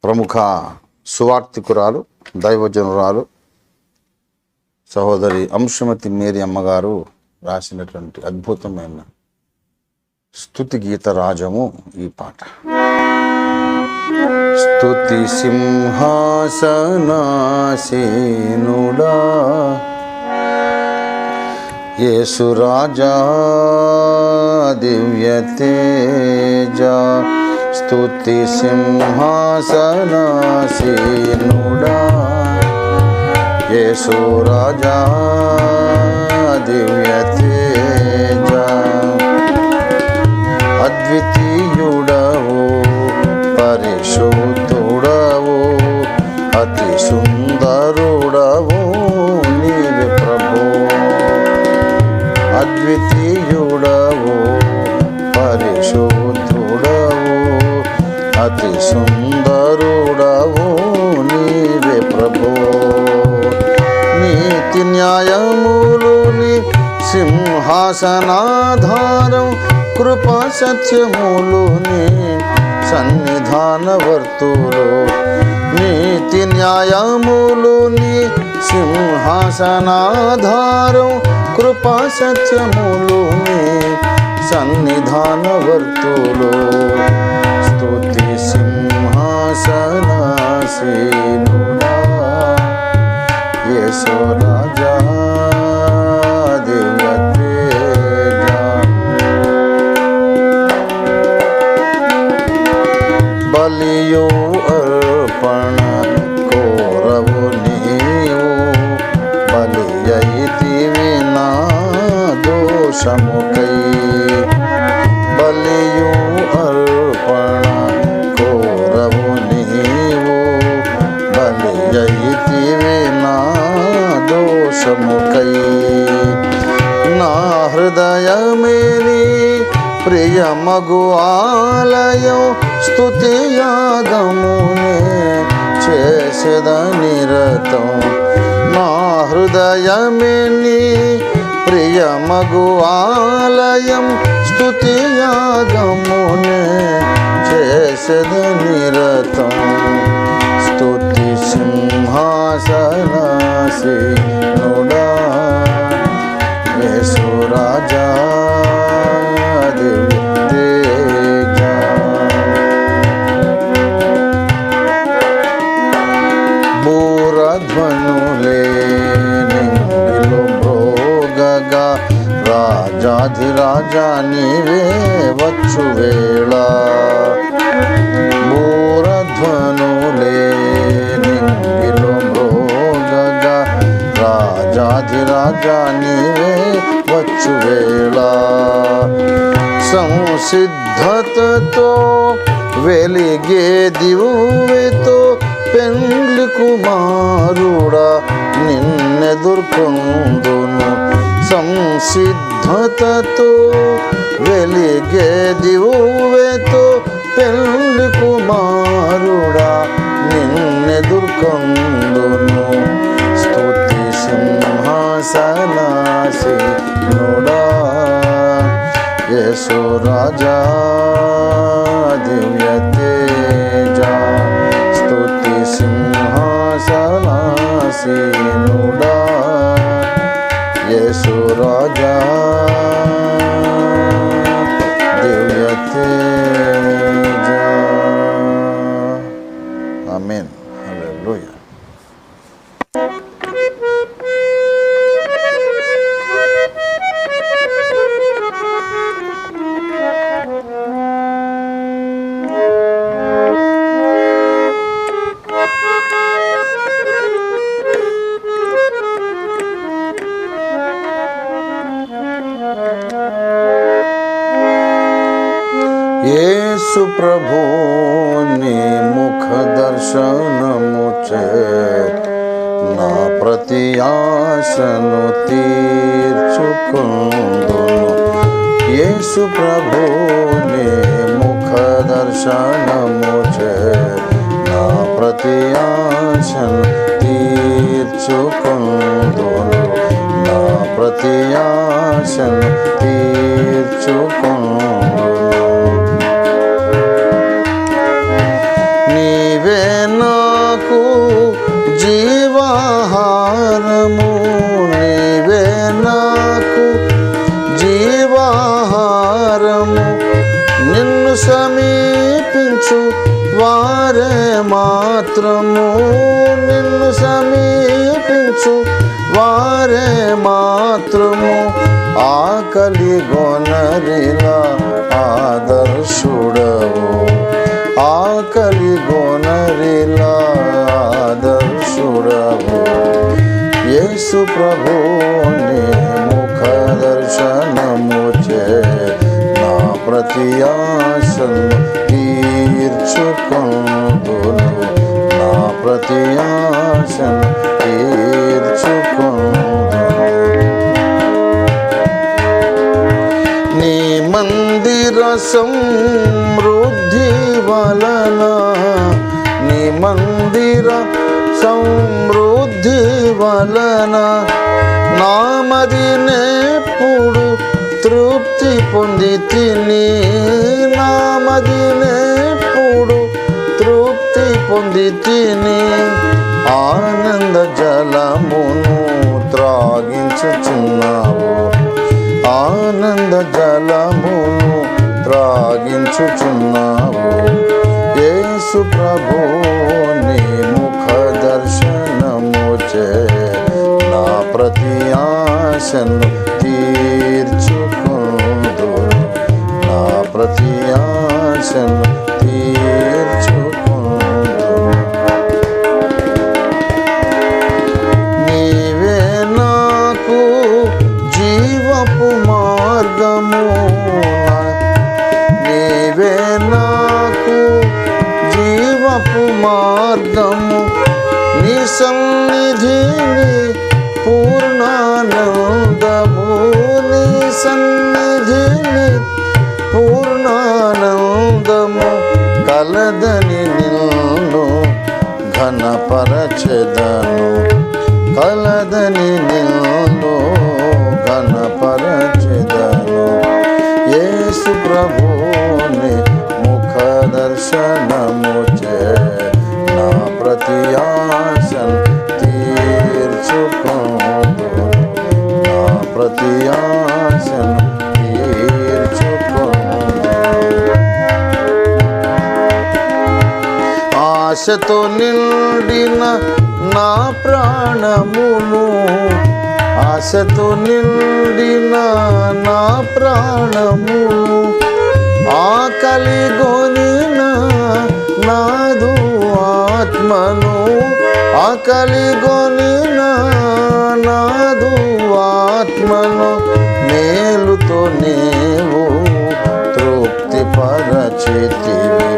ప్రముఖ సువార్తికురాలు, దైవజనురాలు సహోదరి అంశుమతి మేరీ అమ్మగారు రాసినటువంటి అద్భుతమైన స్తుతి గీత రాజము ఈ పాట. స్తుతి సింహాసనాసీనుడా యేసు రాజా దివ్య తేజ, స్తుతి సింహాసనాసీనుడా యేసు రాజా దివ్య తేజ, అద్వితీయుడవు పరిశుద్ధుడవు అతి సుందరుడవు నీవే ప్రభు, అద్వితీయుడవు పరిశుద్ధుడవు అతి సుందరుడవు నీవే ప్రభు. నీతి న్యాయములుని సింహాసనాధారం, కృపా సత్యములుని సన్నిధానవర్తులు, నీతి న్యాయములుని సింహాసనాధారం, కృపా సత్యములుని సన్నిధానవర్తులు, స్తుతి సింహాసనాసీనుడా యేసు రాజా దివ్య తేజ, బలియు అర్పణ కోరవు నీవు, బలి అయితివి నా దోషముకై, బలియు అర్పణ కోరవు నీవు, బలి అయితివి నా దోషముకై. నా హృదయమేని ప్రియమగు ఆలయం, స్తుతి యాగమునే చేసేద నిరతం, నా హృదయమేని ప్రియమగు ఆలయం, స్తుతి యాగమునే చేసేద నిరతం, స్తుతి సింహాసనాసీనుడా యేసు రాజా దివ్య తేజ, బూరధ్వనులే నింగిలో మ్రోగగా, రాజాధిరాజా నీవే వచ్చు వేళ, బూరధ్వనులే నింగిలో మ్రోగగా, రాజాధిరాజా నీవే వచ్చు వేళ, సంసిద్ధతతో వెలిగే దివ్వెతో పెండ్లి కుమారుడా నిన్నెదుర్కొందును, సంసిద్ధతతో వెలిగే దివ్వెతో పెండ్లి కుమారుడా నిన్నెదుర్కొందును, స్తుతి సింహాసనాసీనుడా యేసు రాజా దివ్య తేజ, స్తుతి సింహాసనాసీనుడా యేసు రాజా దివ్య తేజ. ఆమేన్. హల్లెలూయా. యేసు ప్రభు నీ ముఖ దర్శనము చే నా ప్రతి ఆశను తీర్చుకొందును, యేసు ప్రభు నీ ముఖ దర్శనము చే నా ప్రతి ఆశను తీర్చుకొందును, నా ప్రతి ఆశను తీర్చుకొందును, నీవే వారే మాత్రము నిన్ను సమీపించు వారే మాత్రము ఆకలి గొనరిలా ఆదర్శుడవు ఆకలి గొనరిలా ఆదర్శుడవు యేసు ప్రభుని ముఖ దర్శనము చే నా ప్రతి ఆశను తీర్చుకొందును నా ప్రతి ఆశను తీర్చుకొందును నీ మందిర సమృద్ధి వలన నీ మందిర సమృద్ధి వలన నామదినెప్పుడు తృప్తి పొంది తిని నామదినెప్పుడు తృప్తి పొంది తిని ఆనంద జలమును త్రాగించుచున్నావు ఆనంద జలమును త్రాగించుచున్నావు యేసు ప్రభుని ముఖ దర్శనము చే నా ప్రతి ఆశను తీర్చుకొందును నా ప్రతి ఆశను తీర్చుకొందును నీవే నాకు జీవపు మార్గము నీవే నాకు జీవపు మార్గము నీ సన్నిధిని పూర్ణానందము నీ సన్నిధిని పూర్ణానందము కలదని నిన్ను ఘనపరచెదను కలదని నిన్ను ఘనపరచెదను యేసు ప్రభుని ముఖ దర్శనము చే నా ప్రతి ఆశను తీర్చుకొందును నా ప్రతి ఆశను తీర్చుకొందును ఆశతో నిండిన నా ప్రాణమును ఆశతో నిండిన నా ప్రాణమును ఆకలి గొనిన నాదు ఆత్మను ఆకలి గొనిన నాదు ఆత్మను మేలుతో నీవు తృప్తి పరచితివి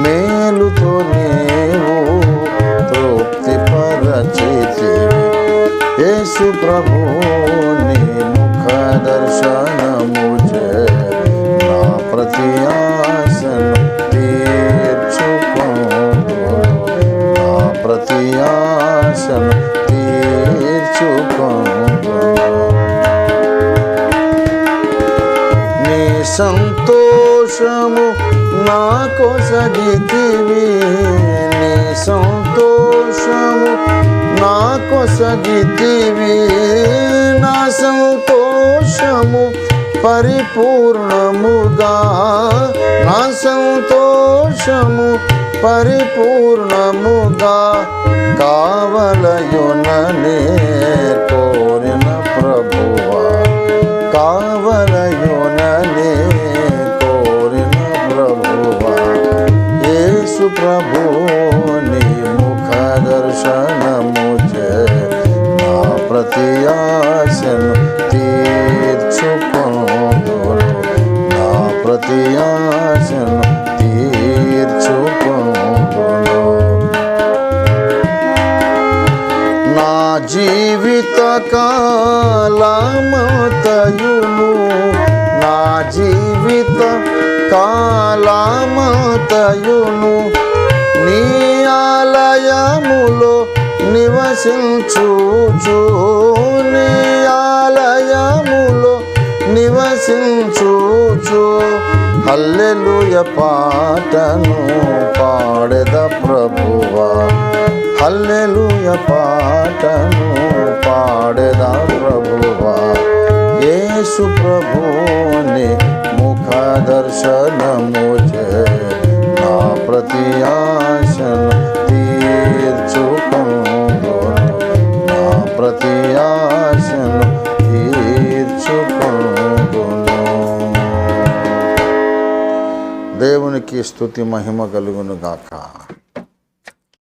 మేలుతో నీవు తృప్తి పరచితివి యేసు ప్రభుని ముఖ దర్శనము చే నా ప్రతి ఆశను తీర్చుకొందును నా ప్రతి ఆశను తీర్చుకొందును నీ సంతోషము నా కొసగితివి నీ సంతోషము నా కొసగితివి నా సంతోషము పరిపూర్ణముగా నా సంతోషము పరిపూర్ణముగా కావలయుననే కోరిన ప్రభువా కావలయుననే కోరిన ప్రభువా యేసు ప్రభుని ముఖ దర్శనము చే నా ప్రతి ఆశను తీర్చుకొందును నా ప్రతి ఆశను తీర్చుకొందును నా జీవిత కాలమంతయును నా జీవిత కాలమంతయును నీ ఆలయములో నివసించుచు నీ ఆలయములో నివసించుచు హల్లెలూయా పాటను పాడెద ప్రభువా హల్లెలూయా పాటను పాడెద ప్రభువా యేసు ప్రభుని ముఖ దర్శనము చే నా ప్రతి ఆశను తీర్చుకొందును, నా ప్రతి ఆశను తీర్చుకొందును. దేవునికి స్తుతి మహిమ కలుగును గాక.